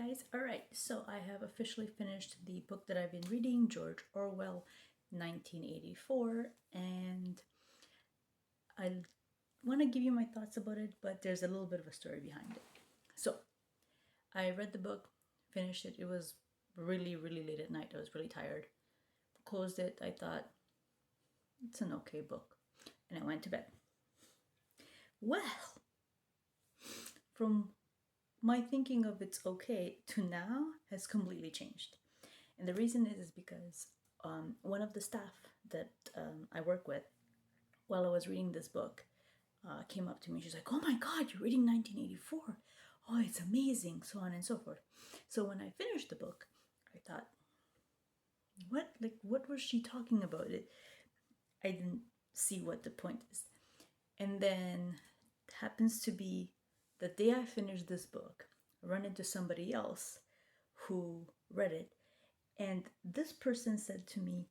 guys. All right, so I have officially finished the book that I've been reading, George Orwell, 1984, and I want to give you my thoughts about it, but there's a little bit of a story behind it. So, I read the book, finished it. It was really, really late at night. I was really tired. Closed it. I thought, it's an okay book. And I went to bed. Well, from my thinking of it's okay to now has completely changed. And the reason is because one of the staff that I work with, while I was reading this book, came up to me. She's like, "Oh my God, you're reading 1984. Oh, it's amazing," so on and so forth. So when I finished the book, I thought, what was she talking about? I didn't see what the point is. And then it happens to be the day I finished this book, I run into somebody else who read it, and this person said to me,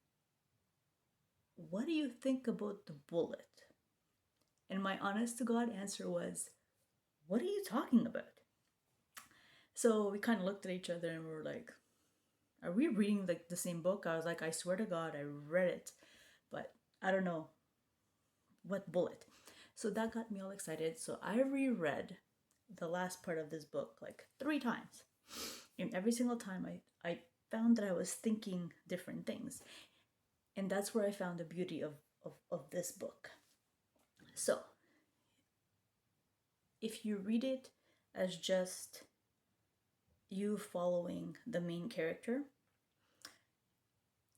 "What do you think about the bullet?" And my honest to God answer was, "What are you talking about?" So we kind of looked at each other and we were like, "Are we reading like the same book?" I was like, "I swear to God, I read it, but I don't know what bullet." So that got me all excited. So I reread the last part of this book like 3 times. And every single time I found that I was thinking different things. And that's where I found the beauty of this book. So if you read it as just you following the main character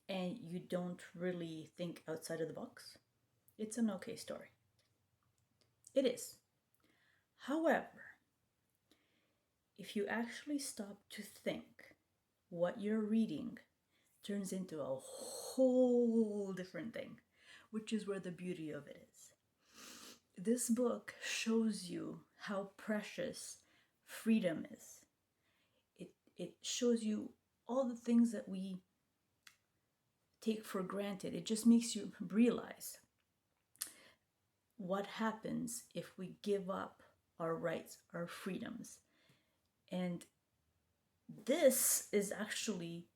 and you don't really think outside of the box, it's an okay story. It is. However, if you actually stop to think, what you're reading turns into a whole different thing, which is where the beauty of it is. This book shows you how precious freedom is. It shows you all the things that we take for granted. It just makes you realize what happens if we give up our rights, our freedoms. And this is actually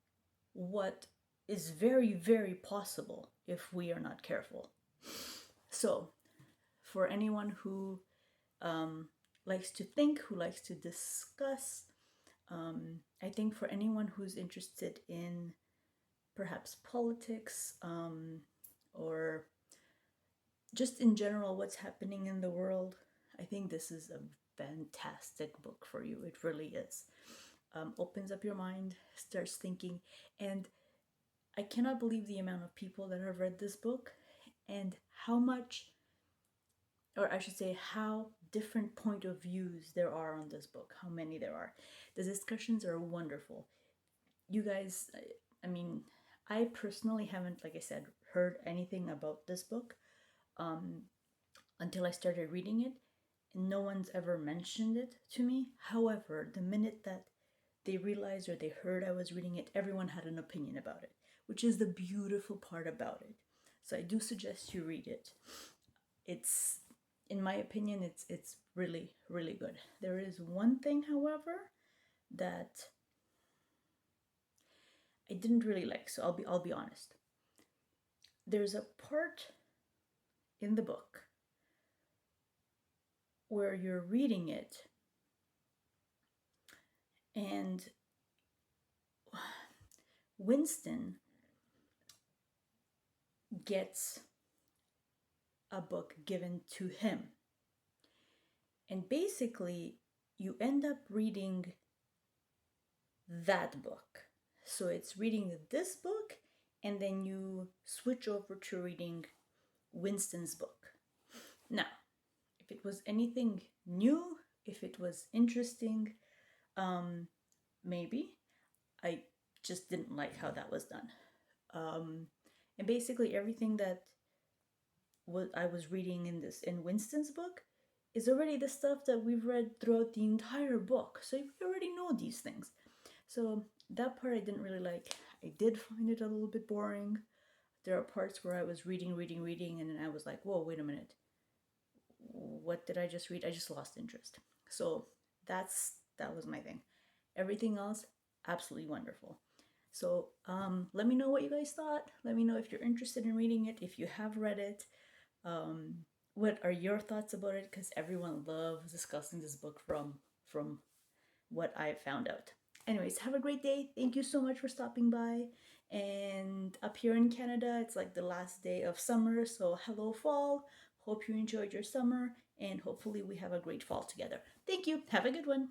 what is very, very possible if we are not careful. So, for anyone who likes to think, who likes to discuss, I think for anyone who's interested in perhaps politics or just in general what's happening in the world, I think this is a fantastic book for you. It really is. Opens up your mind, starts thinking, and I cannot believe the amount of people that have read this book and how much, or I should say, how different point of views there are on this book, how many there are. The discussions are wonderful. You guys, I mean, I personally haven't, like I said, heard anything about this book until I started reading it. And no one's ever mentioned it to me. However, the minute that they realized or they heard I was reading it, everyone had an opinion about it, which is the beautiful part about it. So I do suggest you read it. It's, in my opinion, it's really, really good. There is one thing, however, that I didn't really like, so I'll be honest. There's a part in the book where you're reading it and Winston gets a book given to him. And basically, you end up reading that book. So it's reading this book, and then you switch over to reading Winston's book. Now, if it was anything new, if it was interesting, maybe. I just didn't like how that was done. And basically everything that I was reading in Winston's book is already the stuff that we've read throughout the entire book. So we already know these things. So that part I didn't really like. I did find it a little bit boring. There are parts where I was reading, and then I was like, whoa, wait a minute. What did I just read? I just lost interest. So that was my thing. Everything else, absolutely wonderful. So let me know what you guys thought. Let me know if you're interested in reading it, if you have read it. Um, what are your thoughts about it? Because everyone loves discussing this book from what I found out. Anyways, have a great day. Thank you so much for stopping by. And up here in Canada, it's like the last day of summer. So, hello, fall. Hope you enjoyed your summer. And hopefully, we have a great fall together. Thank you. Have a good one.